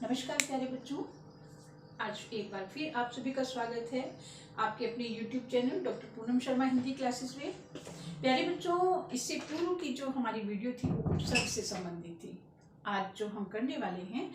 नमस्कार प्यारे बच्चों, आज एक बार फिर आप सभी का स्वागत है आपके अपने YouTube channel doctor Poonam Sharma Hindi classes में। प्यारे बच्चों, इससे पूर्व की जो हमारी वीडियो थी वो उपसर्ग से संबंधित थी। आज जो हम करने वाले हैं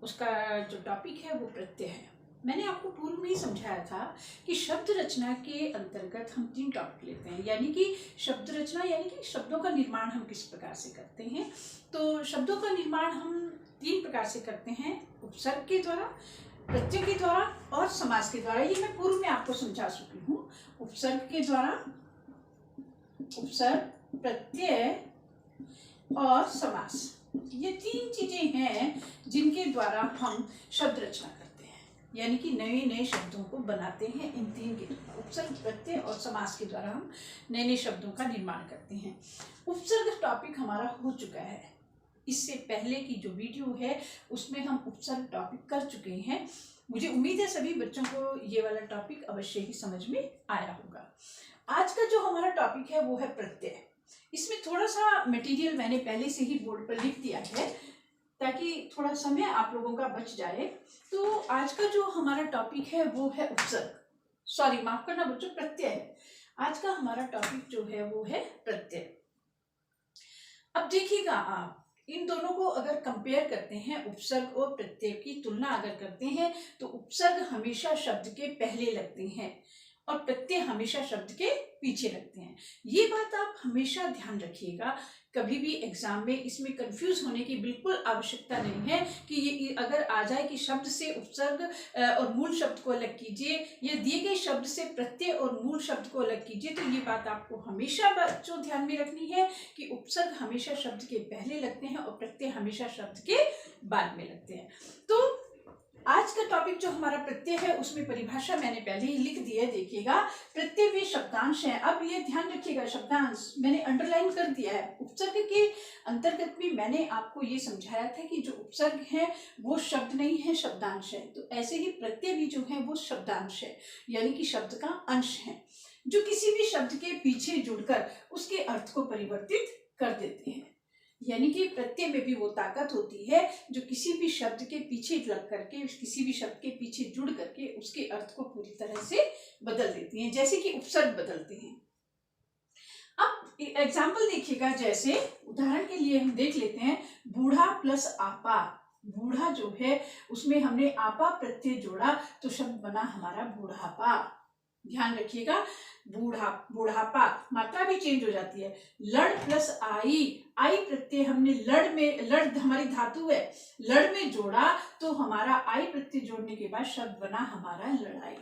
उसका जो टॉपिक है वो प्रत्यय है। मैंने आपको पूर्व में ही समझाया था कि शब्द रचना के अंतर्गत हम 3 टॉपिक लेते हैं, यानी कि शब्द रचना यानी कि शब्दों का निर्माण हम किस प्रकार से करते हैं। तो शब्दों का निर्माण हम 3 प्रकार से करते हैं, उपसर्ग के द्वारा, प्रत्यय के द्वारा और समास के द्वारा। ये मैं पूर्व में आपको समझा चुकी हूँ। उपसर्ग के द्वारा, उपसर्ग, प्रत्यय और समास, ये 3 चीजें हैं जिनके द्वारा हम शब्द रचना करते हैं, यानी कि नए नए शब्दों को बनाते हैं। इन 3 के द्वारा, उपसर्ग, प्रत्यय और समास के द्वारा हम नए नए शब्दों का निर्माण करते हैं। उपसर्ग टॉपिक हमारा हो चुका है। इससे पहले की जो वीडियो है उसमें हम उपसर्ग टॉपिक कर चुके हैं। मुझे उम्मीद है सभी बच्चों को ये वाला टॉपिक अवश्य ही समझ में आया होगा। आज का जो हमारा टॉपिक है वो है प्रत्यय। इसमें थोड़ा सा मटेरियल मैंने पहले से ही बोर्ड पर लिख दिया है ताकि थोड़ा समय आप लोगों का बच जाए। तो आज का जो हमारा टॉपिक है वो है उपसर्ग, सॉरी माफ करना बच्चों, प्रत्यय है। आज का हमारा टॉपिक जो है वो है प्रत्यय। अब देखिएगा, आप इन दोनों को अगर कंपेयर करते हैं, उपसर्ग और प्रत्यय की तुलना अगर करते हैं, तो उपसर्ग हमेशा शब्द के पहले लगते हैं और प्रत्यय हमेशा शब्द के पीछे लगते हैं। ये बात आप हमेशा ध्यान रखिएगा। कभी भी एग्जाम में इसमें कंफ्यूज होने की बिल्कुल आवश्यकता नहीं है कि ये अगर आ जाए कि शब्द से उपसर्ग और मूल शब्द को अलग कीजिए या दिए गए शब्द से प्रत्यय और मूल शब्द को अलग कीजिए, तो ये बात आपको हमेशा बच्चों ध्यान में रखनी है कि उपसर्ग हमेशा शब्द के पहले लगते हैं और प्रत्यय हमेशा शब्द के बाद में लगते हैं। तो आज का टॉपिक जो हमारा प्रत्यय है उसमें परिभाषा मैंने पहले ही लिख दी है, देखिएगा। प्रत्यय वे शब्दांश हैं। अब ये ध्यान रखिएगा, शब्दांश मैंने अंडरलाइन कर दिया है। उपसर्ग के अंतर्गत भी मैंने आपको ये समझाया था कि जो उपसर्ग है वो शब्द नहीं है, शब्दांश है। तो ऐसे ही प्रत्यय भी जो है वो शब्दांश है, यानी कि शब्द का अंश है, जो किसी भी शब्द के पीछे जुड़कर उसके अर्थ को परिवर्तित कर देते हैं। यानी कि प्रत्यय में भी वो ताकत होती है जो किसी भी शब्द के पीछे लग करके, किसी भी शब्द के पीछे जुड़ करके उसके अर्थ को पूरी तरह से बदल देती हैं, जैसे कि उपसर्ग बदलते हैं। अब एग्जाम्पल देखिएगा, जैसे उदाहरण के लिए हम देख लेते हैं, बूढ़ा प्लस आपा। बूढ़ा जो है उसमें हमने आपा प्रत्यय जोड़ा तो शब्द बना हमारा बूढ़ापा। ध्यान रखिएगा, बूढ़ापा, मात्रा भी चेंज हो जाती है। लड़ प्लस आई, आई प्रत्यय हमने लड़ में, लड़ हमारी धातु है, लड़ में जोड़ा तो हमारा आई प्रत्यय जोड़ने के बाद शब्द बना हमारा लड़ाई।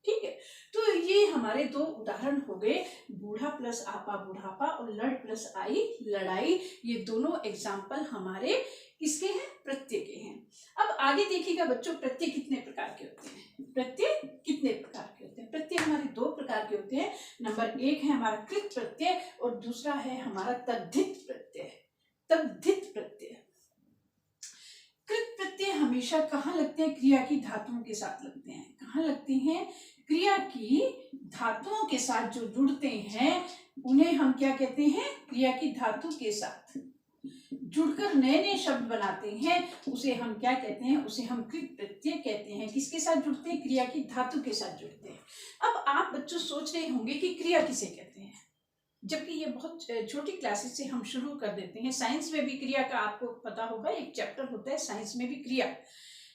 ठीक है, तो ये हमारे 2 उदाहरण हो गए, बूढ़ा प्लस आपा बूढ़ापा और लड़ प्लस आई लड़ाई। ये दोनों एग्जाम्पल हमारे किसके हैं? प्रत्यय के हैं। अब आगे देखिएगा बच्चों, प्रत्यय कितने प्रकार के होते हैं? प्रत्यय कितने प्रकार के होते हैं? प्रत्यय हमारे 2 प्रकार के होते हैं। नंबर 1 है हमारा कृत प्रत्यय और दूसरा है हमारा तद्धित प्रत्यय। तद्धित प्रत्यय, कृत प्रत्यय हमेशा कहाँ लगते हैं? क्रिया की धातुओं के साथ लगते हैं। कहाँ लगते हैं? क्रिया की धातुओं के साथ जो जुड़ते हैं उन्हें हम क्या कहते हैं? क्रिया की धातु के साथ जुड़कर नए नए शब्द बनाते हैं, उसे हम क्या कहते हैं? उसे हम कृत प्रत्यय कहते हैं। किसके साथ जुड़ते हैं? क्रिया की धातु के साथ जुड़ते हैं। अब आप बच्चों सोच रहे होंगे कि क्रिया किसे कहते हैं, जबकि ये बहुत छोटी क्लासेस से हम शुरू कर देते हैं। साइंस में भी क्रिया का आपको पता होगा, एक चैप्टर होता है साइंस में भी क्रिया।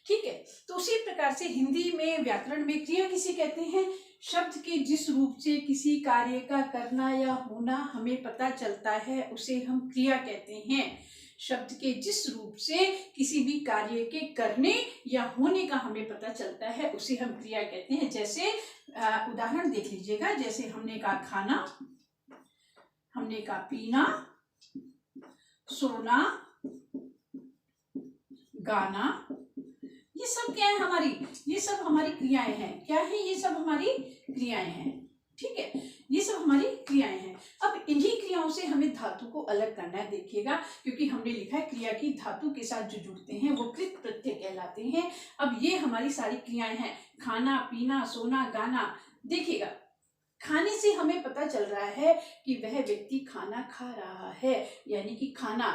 ठीक है, तो उसी प्रकार से हिंदी में, व्याकरण में क्रिया किसे कहते हैं? शब्द के जिस रूप से किसी कार्य का करना या होना हमें पता चलता है उसे हम क्रिया कहते हैं। शब्द के जिस रूप से किसी भी कार्य के करने या होने का हमें पता चलता है उसे हम क्रिया कहते हैं। जैसे उदाहरण देख लीजिएगा, जैसे हमने कहा खाना, हमने कहा पीना, सोना, गाना, ये सब क्या है? हमारी, ये सब हमारी क्रियाएं हैं। क्या है? ये सब हमारी क्रियाएं हैं। ठीक है, ये सब हमारी क्रियाएं हैं। अब इन्हीं क्रियाओं से हमें धातु को अलग करना है, देखिएगा, क्योंकि हमने लिखा है क्रिया की धातु के साथ जो जुड़ते हैं वो कृत प्रत्यय कहलाते हैं। अब ये हमारी सारी क्रियाएं हैं, खाना, पीना, सोना, गाना। देखिएगा, खाने से हमें पता चल रहा है कि वह व्यक्ति खाना खा रहा है, यानी कि खाना,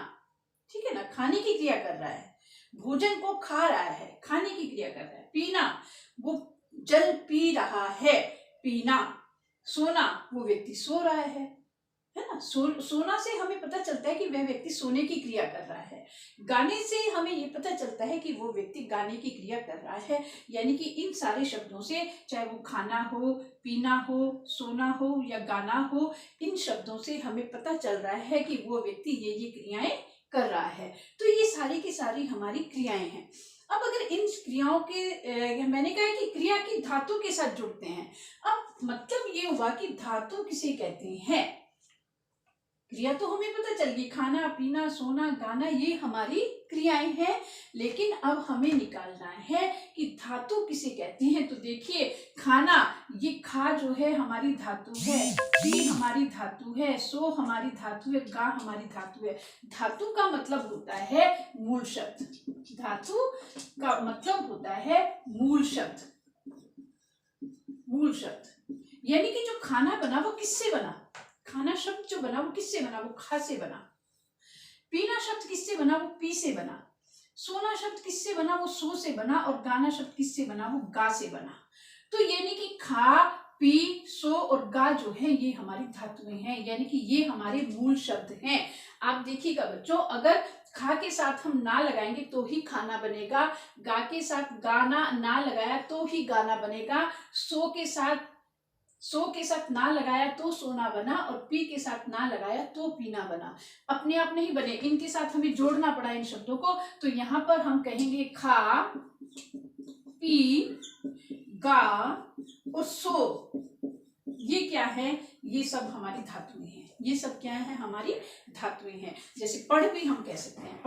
ठीक है ना, खाने की क्रिया कर रहा है। भोजन को खा रहा है, खाने की क्रिया कर रहा है। पीना, वो जल पी रहा है, पीना। सोना, वो व्यक्ति सो रहा है ना। सोना से हमें पता चलता है कि वह व्यक्ति सोने की क्रिया कर रहा है। गाने से हमें ये पता चलता है कि वो व्यक्ति गाने की क्रिया कर रहा है। यानी कि इन सारे शब्दों से, चाहे वो खाना हो, पीना हो, सोना हो या गाना हो, इन शब्दों से हमें पता चल रहा है कि वो व्यक्ति ये क्रियाएं कर रहा है। तो ये सारी की सारी हमारी क्रियाएं हैं। अब अगर इन क्रियाओं के मैंने कहा कि क्रिया की धातु के साथ जुड़ते हैं। अब मतलब ये हुआ कि धातु किसे कहते हैं। क्रिया तो हमें पता चल गई, खाना, पीना, सोना, गाना, ये हमारी क्रियाएं हैं। लेकिन अब हमें निकालना है कि धातु किसे कहते हैं। तो देखिए, खाना, ये खा जो है हमारी धातु है, पी हमारी धातु है, सो हमारी धातु है, गा हमारी धातु है। धातु का मतलब होता है मूल शब्द। धातु का मतलब होता है मूल शब्द। मूल शब्द यानी कि जो खाना बना वो किससे बना। खाना शब्द जो बना वो किससे बना, वो खा से बना। पीना शब्द किससे बना, वो पी से बना। सोना शब्द किससे बना, वो सो से बना। और गाना शब्द किससे बना, वो गा से बना। तो यानी कि खा, पी, सो और गा जो है ये हमारी धातुएं हैं, यानी कि ये हमारे मूल शब्द हैं। आप देखिएगा बच्चों, अगर खा के साथ हम ना लगाएंगे तो ही खाना बनेगा, गा के साथ गाना ना लगाया तो ही गाना बनेगा, सो के साथ ना लगाया तो सोना बना, और पी के साथ ना लगाया तो पीना बना। अपने आप नहीं बने, इनके साथ हमें जोड़ना पड़ा इन शब्दों को। तो यहाँ पर हम कहेंगे खा, पी, गा और सो। ये क्या है, ये सब हमारी धातुएं हैं। ये सब क्या है, हमारी धातुएं हैं। जैसे पढ़ भी हम कह सकते हैं,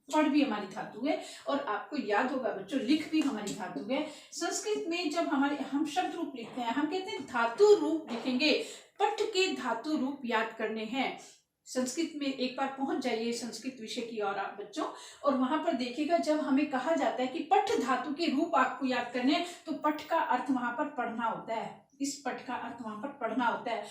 पढ़ भी हमारी धातु है। और आपको याद होगा बच्चों, लिख भी हमारी धातु है। संस्कृत में जब हम शब्द रूप लिखते हैं, हम कहते हैं धातु रूप लिखेंगे। पठ के धातु रूप याद करने हैं। संस्कृत में एक बार पहुंच जाइए संस्कृत विषय की और आप बच्चों, और वहां पर देखिएगा जब हमें कहा जाता है कि पठ धातु के रूप आपको याद करने हैं, तो पठ का अर्थ वहां पर पढ़ना होता है। इस पठ का अर्थ वहां पर पढ़ना होता है।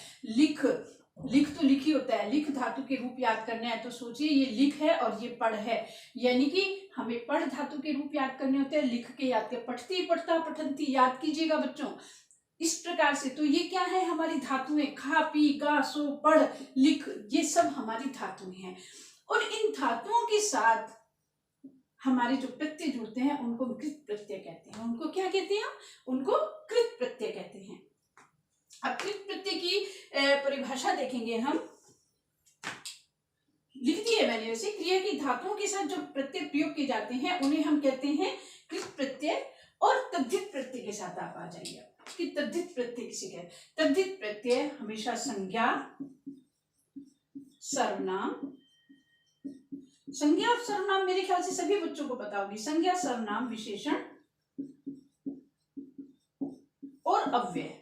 लिख तो लिखी होता है, लिख धातु के रूप याद करने हैं। तो सोचिए, ये लिख है और ये पढ़ है, यानी कि हमें पढ़ धातु के रूप याद करने होते हैं, लिख के याद कर, पठती, पढ़ता, पठंती याद कीजिएगा बच्चों इस प्रकार से। तो ये क्या है, हमारी धातुएं, खा, पी, गा, सो, पढ़, लिख, ये सब हमारी धातुएं हैं। और इन धातुओं के साथ हमारे जो प्रत्यय जुड़ते हैं उनको कृत प्रत्यय कहते हैं। उनको क्या कहते हैं, उनको कृत प्रत्यय कहते हैं। अब कृत प्रत्यय की परिभाषा देखेंगे हम, लिख दी है मैंने। वैसे क्रिया की धातुओं के साथ जो प्रत्यय प्रयोग किए जाते हैं उन्हें हम कहते हैं कृत प्रत्यय। और तद्धित प्रत्यय के साथ आप आ जाइए कि तद्धित प्रत्यय किसे कहते हैं। तद्धित प्रत्यय हमेशा संज्ञा, सर्वनाम, संज्ञा और सर्वनाम मेरे ख्याल से सभी बच्चों को पता होगी। संज्ञा, सर्वनाम, विशेषण और अव्यय।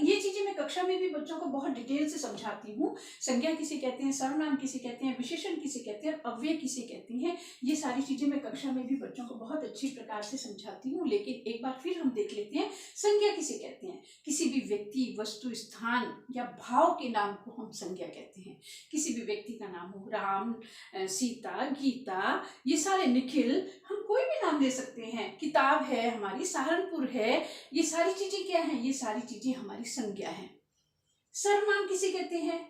ये चीजें मैं कक्षा में भी बच्चों को बहुत डिटेल से समझाती हूँ। संज्ञा किसे कहते हैं, सर्वनाम किसे कहते हैं, विशेषण किसे कहते हैं, अव्यय किसे कहते हैं, ये सारी चीजें मैं कक्षा में भी बच्चों को बहुत अच्छी प्रकार से समझाती हूँ। लेकिन एक बार फिर हम देख लेते हैं, संज्ञा किसे कहते हैं। किसी भी व्यक्ति, वस्तु, स्थान या भाव के नाम को हम संज्ञा कहते हैं। किसी भी व्यक्ति का नाम हो, राम, सीता, गीता, ये सारे, निखिल, हम कोई भी नाम ले सकते हैं। किताब है हमारी, सहारनपुर है, ये सारी चीजें क्या हैं, ये सारी चीजें हमारी संज्ञा हैं। सर्वनाम किसे कहते हैं,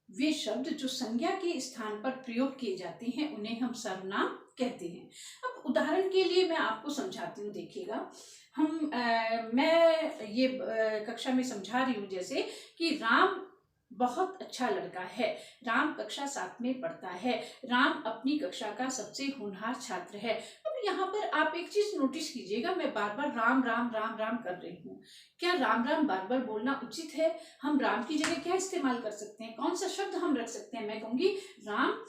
वे शब्द जो संज्ञा के स्थान पर प्रयोग किए जाते हैं उन्हें हम सर्वनाम कहते हैं। अब उदाहरण के लिए मैं आपको समझाती हूँ, देखिएगा। मैं ये कक्षा में समझा रही हूँ, जैसे कि राम बहुत अच्छा लड़का है, राम कक्षा 7 में पढ़ता है, राम अपनी कक्षा का सबसे होनहार छात्र है। अब यहाँ पर आप एक चीज नोटिस कीजिएगा, मैं बार बार राम राम राम राम कर रही हूँ। क्या राम राम बार बार बोलना उचित है? हम राम की जगह क्या इस्तेमाल कर सकते हैं, कौन सा शब्द हम रख सकते हैं? मैं कहूंगी राम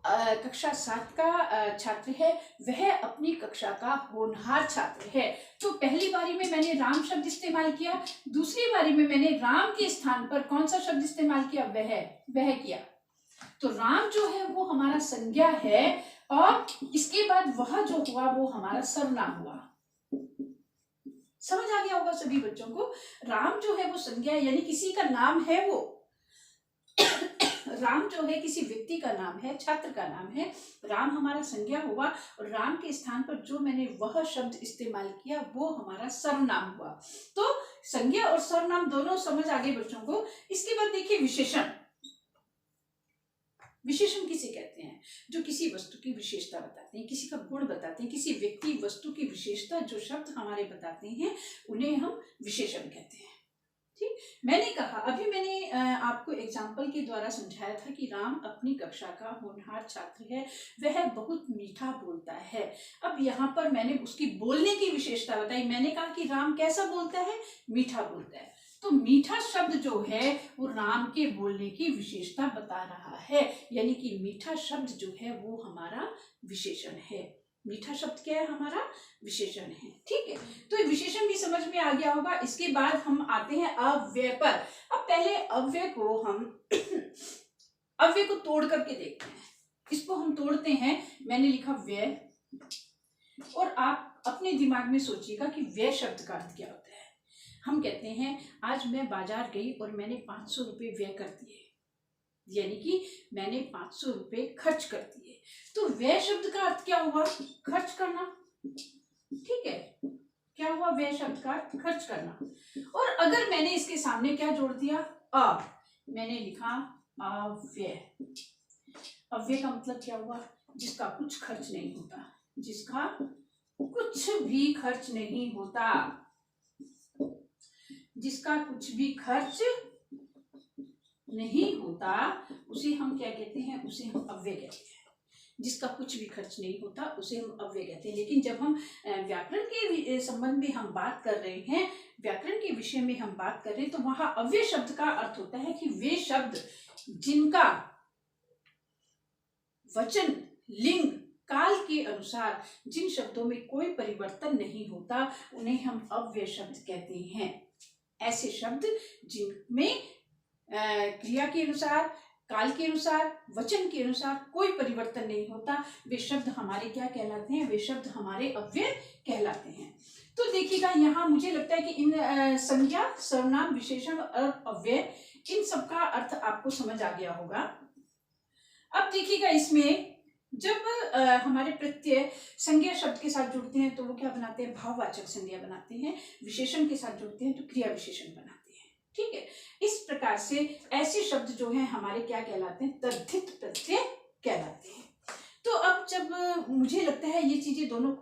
कक्षा 7 का छात्र है, वह अपनी कक्षा का होनहार छात्र है। तो पहली बारी में मैंने राम शब्द इस्तेमाल किया, दूसरी बारी में मैंने राम के स्थान पर कौन सा शब्द इस्तेमाल किया, वह किया। तो राम जो है वो हमारा संज्ञा है, और इसके बाद वह जो हुआ वो हमारा सर्वनाम हुआ। समझ आ गया होगा सभी बच्चों को। राम जो है वो संज्ञा, यानी किसी का नाम है वो राम जो है किसी व्यक्ति का नाम है, छात्र का नाम है। राम हमारा संज्ञा हुआ और राम के स्थान पर जो मैंने वह शब्द इस्तेमाल किया वो हमारा सर्वनाम हुआ। तो संज्ञा और सर्वनाम दोनों समझ आ गई बच्चों को। इसके बाद देखिए विशेषण। विशेषण किसे कहते हैं? जो किसी वस्तु की विशेषता बताते हैं, किसी का गुण बताते हैं, किसी व्यक्ति वस्तु की विशेषता जो शब्द हमारे बताते हैं उन्हें हम विशेषण कहते हैं। ठीक, मैंने कहा अभी मैंने आपको एग्जाम्पल के द्वारा समझाया था कि राम अपनी कक्षा का होनहार छात्र है, वह बहुत मीठा बोलता है। अब यहाँ पर मैंने उसकी बोलने की विशेषता बताई। मैंने कहा कि राम कैसा बोलता है? मीठा बोलता है। तो मीठा शब्द जो है वो राम के बोलने की विशेषता बता रहा है, यानी कि मीठा शब्द जो है वो हमारा विशेषण है। मीठा शब्द क्या है? हमारा विशेषण है। ठीक है, तो विशेषण भी समझ में आ गया होगा। इसके बाद हम आते हैं अव्यय पर। अब पहले अव्यय को हम अव्यय को तोड़ करके देखते हैं। इसको हम तोड़ते हैं। मैंने लिखा व्यय, और आप अपने दिमाग में सोचिएगा कि व्यय शब्द का अर्थ क्या होता है। हम कहते हैं आज मैं बाजार गई और मैंने 500 रुपये व्यय कर दिए, यानी कि मैंने 500 रुपये खर्च कर दिए। तो व्यय शब्द का अर्थ क्या हुआ? खर्च करना। ठीक है, क्या हुआ? व्यय शब्द का अर्थ खर्च करना। और अगर मैंने इसके सामने क्या जोड़ दिया? मैंने लिखा अव्यय। अव्यय का मतलब क्या हुआ? जिसका कुछ खर्च नहीं होता, जिसका कुछ भी खर्च नहीं होता, जिसका कुछ भी खर्च नहीं होता उसे हम क्या कहते हैं? उसे हम अव्यय कहते हैं। जिसका कुछ भी खर्च नहीं होता उसे हम अव्यय कहते हैं। लेकिन जब हम व्याकरण के संबंध में हम बात कर रहे हैं, व्याकरण के विषय में हम बात कर रहे हैं, तो वहां अव्यय शब्द का अर्थ होता है कि वे शब्द जिनका वचन, लिंग, काल के अनुसार जिन शब्दों में कोई परिवर्तन नहीं होता उन्हें हम अव्यय शब्द कहते हैं। ऐसे शब्द जिनमें क्रिया के अनुसार, काल के अनुसार, वचन के अनुसार कोई परिवर्तन नहीं होता, वे शब्द हमारे क्या कहलाते हैं? वे शब्द हमारे अव्यय कहलाते हैं। तो देखिएगा यहाँ मुझे लगता है कि इन संज्ञा, सर्वनाम, विशेषण और अव्यय, इन सब का अर्थ आपको समझ आ गया होगा। अब देखिएगा इसमें जब हमारे प्रत्यय संज्ञा शब्द के साथ जुड़ते हैं तो वो क्या बनाते हैं? भाववाचक संज्ञा बनाते हैं। विशेषण के साथ जुड़ते हैं तो क्रिया विशेषण बनाते हैं। ठीक है, इस प्रकार से ऐसे शब्द जो हैं हमारे क्या कहलाते हैं? तद्धित प्रत्यय कहलाते हैं। तो अब जब मुझे लगता है ये चीजें दोनों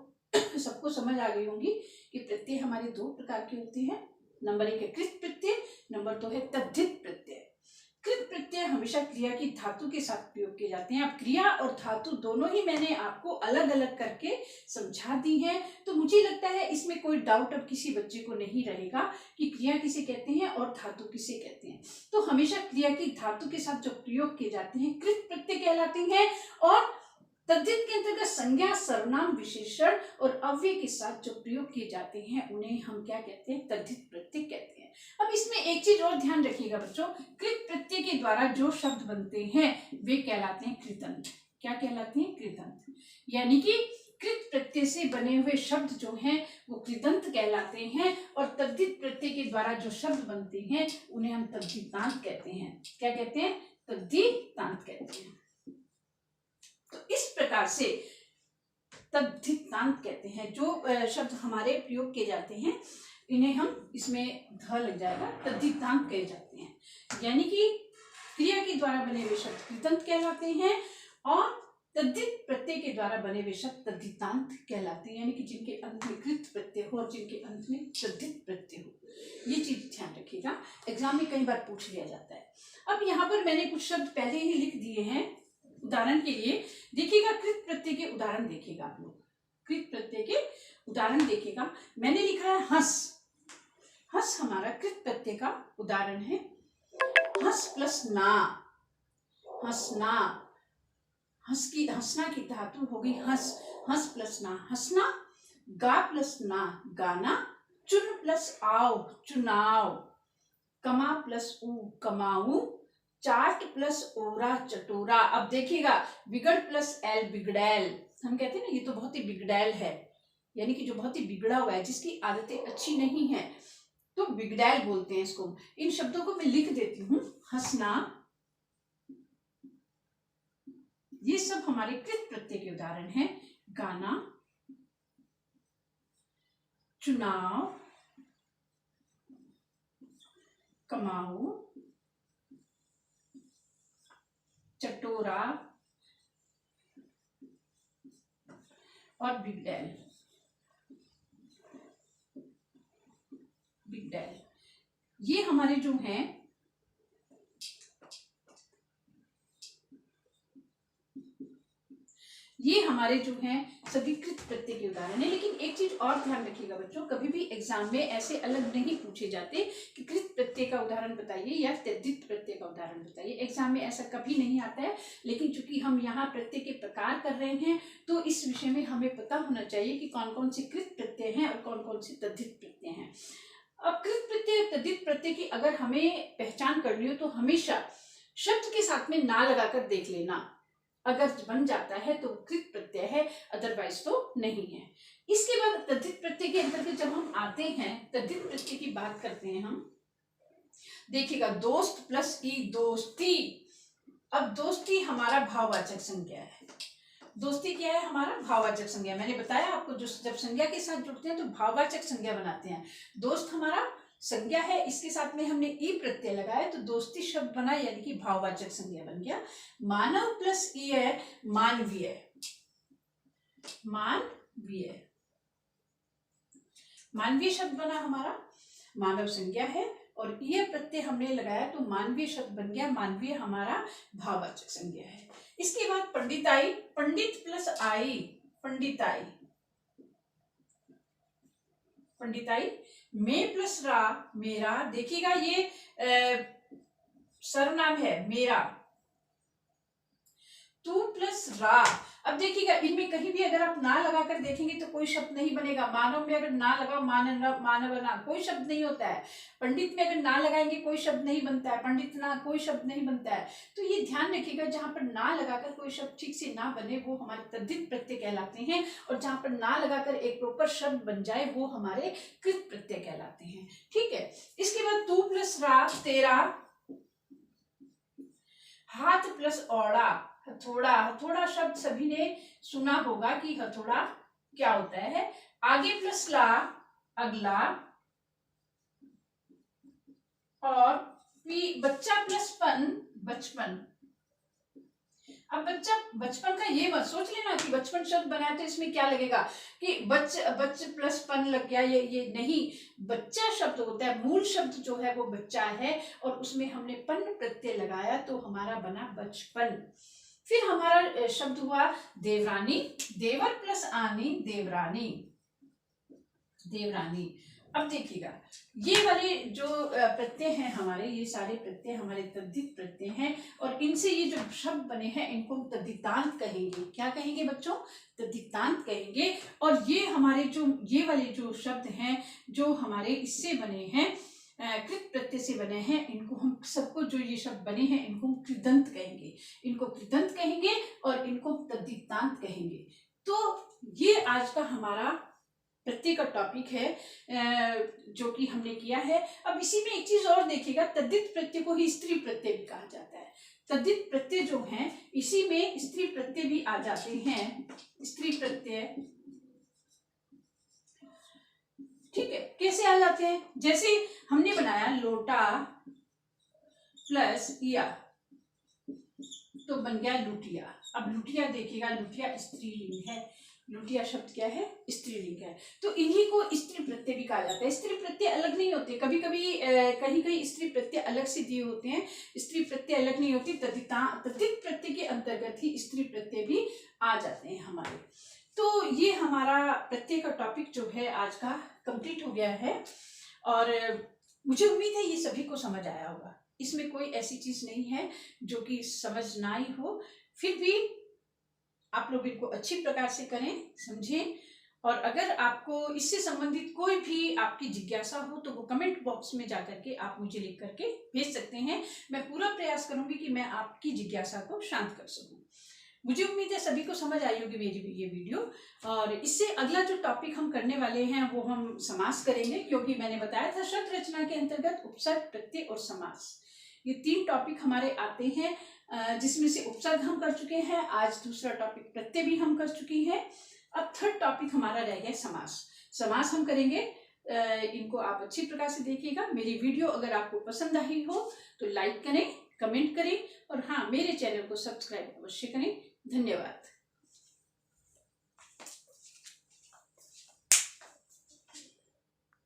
सबको समझ आ गई होंगी कि प्रत्यय हमारे दो प्रकार के होते हैं। नंबर 1 है कृत प्रत्यय, नंबर 2 है तद्धित प्रत्यय। कृत प्रत्यय हमेशा क्रिया की धातु के साथ प्रयोग किए जाते हैं। अब क्रिया और धातु दोनों ही मैंने आपको अलग अलग करके समझा दी है, तो मुझे लगता है इसमें कोई डाउट अब किसी बच्चे को नहीं रहेगा कि क्रिया किसे कहते हैं और धातु किसे कहते हैं। तो हमेशा क्रिया की धातु के साथ जो प्रयोग किए जाते हैं कृत प्रत्यय कहलाते हैं, और तद्धित के अंतर्गत संज्ञा, सर्वनाम, विशेषण और अव्यय के साथ जो प्रयोग किए जाते हैं उन्हें हम क्या कहते हैं? तद्धित प्रत्यय कहते हैं। अब इसमें एक चीज और ध्यान रखिएगा बच्चों, कृत प्रत्यय के द्वारा जो शब्द बनते हैं वे कहलाते हैं कृतंत। क्या कहलाते हैं? कृतंत। यानी कि कृत प्रत्यय से बने हुए शब्द जो हैं वो कृतंत कहलाते हैं, और तद्धित प्रत्यय के द्वारा जो शब्द बनते हैं उन्हें हम तद्धितांत कहते हैं। क्या कहते हैं? तद्धितांत कहते हैं। तो इस प्रकार से तद्धितांत कहते हैं। जो शब्द हमारे प्रयोग किए जाते हैं इन्हें हम, इसमें ध लग जाएगा, तद्धितांत कहे जाते हैं। यानी कि क्रिया के द्वारा बने हुए शब्द कृतंत कहलाते हैं और तद्धित प्रत्यय के द्वारा बने हुए शब्द तद्धितांत कहलाते हैं। यानी कि जिनके अंत में कृत प्रत्यय हो और जिनके अंत में तद्धित प्रत्यय हो। ये चीज ध्यान रखिएगा, एग्जाम में कई बार पूछ लिया जाता है। अब यहाँ पर मैंने कुछ शब्द पहले ही लिख दिए हैं उदाहरण के लिए। देखिएगा कृत प्रत्यय के उदाहरण देखिएगा आप लोग, कृत प्रत्यय के उदाहरण देखिएगा। मैंने लिखा है हंस। हंस हमारा कृत प्रत्यय का उदाहरण है। हंस प्लस ना, हंसना। हंसना की धातु होगी हंस, हंस प्लस ना हंसना। गा प्लस ना गाना। चुन प्लस आओ चुनाव। कमा प्लस ऊ कमाऊ। चाट प्लस ओरा चटोरा। अब देखिएगा बिगड़ प्लस एल बिगड़ैल। हम कहते हैं ना ये तो बहुत ही बिगड़ैल है, यानी कि जो बहुत ही बिगड़ा हुआ है, जिसकी आदतें अच्छी नहीं है, तो बिगड़ैल बोलते हैं इसको। इन शब्दों को मैं लिख देती हूँ। हंसना, ये सब हमारे कृत प्रत्यय के उदाहरण हैं। गाना, चुनाव, कमाऊ, चटोरा और बिग डैल। बिग डैल ये हमारे जो हैं ये हमारे जो हैं सभी कृत प्रत्यय के उदाहरण है। लेकिन एक चीज और ध्यान रखिएगा बच्चों, कभी भी एग्जाम में ऐसे अलग नहीं पूछे जाते कि कृत प्रत्यय का उदाहरण बताइए या तद्धित प्रत्यय का उदाहरण बताइए। एग्जाम में ऐसा कभी नहीं आता है। लेकिन चूंकि हम यहाँ प्रत्यय के प्रकार कर रहे हैं तो इस विषय में हमें पता होना चाहिए कि कौन कौन से कृत प्रत्यय हैं और कौन कौन से तद्धित प्रत्यय हैं। अब कृत प्रत्यय तद्धित प्रत्यय की अगर हमें पहचान करनी हो तो हमेशा शब्द के साथ में ना लगाकर देख लेना। अगर बन जाता है तो कृत प्रत्यय है, अदरवाइज तो नहीं है। इसके बाद तद्धित प्रत्यय के अंतर्गत जब हम आते हैं, तद्धित प्रत्यय की बात करते हैं हम। देखिएगा, दोस्त प्लस ई दोस्ती। अब दोस्ती हमारा भाववाचक संज्ञा है। दोस्ती क्या है? हमारा भाववाचक संज्ञा। मैंने बताया आपको, जो जब संज्ञा के साथ जुड़ते हैं तो भाववाचक संज्ञा बनाते हैं। दोस्त हमारा संज्ञा है, इसके साथ में हमने ई प्रत्यय लगाया तो दोस्ती शब्द बना, यानी कि भाववाचक संज्ञा बन गया। मानव प्लस ई है मानवीय। मानवीय, मानवीय शब्द बना हमारा, मानव संज्ञा है और ये प्रत्यय हमने लगाया तो मानवीय शब्द बन गया। मानवीय हमारा भाववाचक संज्ञा है। इसके बाद पंडिताई, पंडित प्लस आई, पंडिताई। पंडिताई, मैं प्लस रा, मेरा। देखिएगा ये सर्वनाम है मेरा। तू प्लस रा। अब देखिएगा, इनमें कहीं भी अगर आप ना लगाकर देखेंगे तो कोई शब्द नहीं बनेगा। मानव में अगर ना लगा, मानवना, कोई शब्द नहीं होता है। पंडित में अगर ना लगाएंगे कोई शब्द नहीं बनता है। पंडित ना, कोई शब्द नहीं बनता है। तो ये ध्यान रखिएगा, जहां पर ना लगाकर कोई शब्द ठीक से ना बने वो हमारे तद्धित प्रत्यय कहलाते हैं, और जहां पर ना लगाकर एक प्रॉपर शब्द बन जाए वो हमारे कृत प्रत्यय कहलाते हैं। ठीक है। इसके बाद तू प्लस रा, तेरा। हाथ प्लस औड़ा, हथौड़ा। हथौड़ा शब्द सभी ने सुना होगा कि हथौड़ा क्या होता है। आगे प्लस ला, अगला। और बच्चा प्लस पन, बचपन। अब बच्चा, बचपन का ये मत सोच लेना कि बचपन शब्द बनाया तो इसमें क्या लगेगा कि बच प्लस पन लग गया, ये नहीं। बच्चा शब्द होता है, मूल शब्द जो है वो बच्चा है और उसमें हमने पन प्रत्यय लगाया तो हमारा बना बचपन। फिर हमारा शब्द हुआ देवरानी। देवर प्लस आनी, देवरानी। देवरानी। अब देखिएगा, ये वाले जो प्रत्यय हैं हमारे, ये सारे प्रत्यय हमारे तद्धित प्रत्यय हैं और इनसे ये जो शब्द बने हैं इनको हम तद्धितांत कहेंगे। क्या कहेंगे बच्चों? तद्धितांत कहेंगे। और ये हमारे जो ये वाले जो शब्द हैं जो हमारे इससे बने हैं, कृत प्रत्यय से बने हैं, इनको हम सबको, जो ये शब्द बने हैं इनको हम कृदंत कहेंगे। इनको कृदंत कहेंगे और इनको तद्धितांत कहेंगे। तो ये आज का हमारा प्रत्यय का टॉपिक है जो कि हमने किया है। अब इसी में एक चीज और देखिएगा, तद्धित प्रत्यय को ही स्त्री प्रत्यय भी कहा जाता है। तद्धित प्रत्यय जो हैं इसी में स्त्री प्रत्यय भी आ जाते हैं। स्त्री प्रत्यय, ठीक है, कैसे आ जाते हैं? जैसे हमने बनाया लोटा प्लस या तो बन गया लुटिया। अब लुटिया देखिएगा, लुटिया स्त्रीलिंग है। लुटिया शब्द क्या है? स्त्रीलिंग है। तो इन्हीं को स्त्री प्रत्यय भी कहा जाता है। स्त्री प्रत्यय अलग नहीं होते, कभी कभी कहीं कहीं स्त्री प्रत्यय अलग से दिए होते हैं। स्त्री प्रत्यय अलग नहीं होती, तद्धित प्रत्यय के अंतर्गत ही स्त्री प्रत्यय भी आ जाते हैं हमारे। तो ये हमारा प्रत्यय का टॉपिक जो है आज का कंप्लीट हो गया है और मुझे उम्मीद है ये सभी को समझ आया होगा। इसमें कोई ऐसी चीज नहीं है जो कि समझ ना ही हो। फिर भी आप लोग इनको अच्छी प्रकार से करें, समझें। और अगर आपको इससे संबंधित कोई भी आपकी जिज्ञासा हो तो वो कमेंट बॉक्स में जाकर के आप मुझे लिख करके भेज सकते हैं। मैं पूरा प्रयास करूंगी कि मैं आपकी जिज्ञासा को शांत कर सकूं। मुझे उम्मीद है सभी को समझ आई होगी मेरी ये वीडियो। और इससे अगला जो टॉपिक हम करने वाले हैं वो हम समास करेंगे, क्योंकि मैंने बताया था शब्द रचना के अंतर्गत उपसर्ग, प्रत्यय और समास, ये 3 टॉपिक हमारे आते हैं। जिसमें से उपसर्ग हम कर चुके हैं। आज दूसरा टॉपिक प्रत्यय भी हम कर चुके हैं। अब थर्ड टॉपिक हमारा रह गया समास। समास हम करेंगे। इनको आप अच्छी प्रकार से देखिएगा। मेरी वीडियो अगर आपको पसंद आई हो तो लाइक करें, कमेंट करें और हाँ, मेरे चैनल को सब्सक्राइब अवश्य करें। धन्यवाद।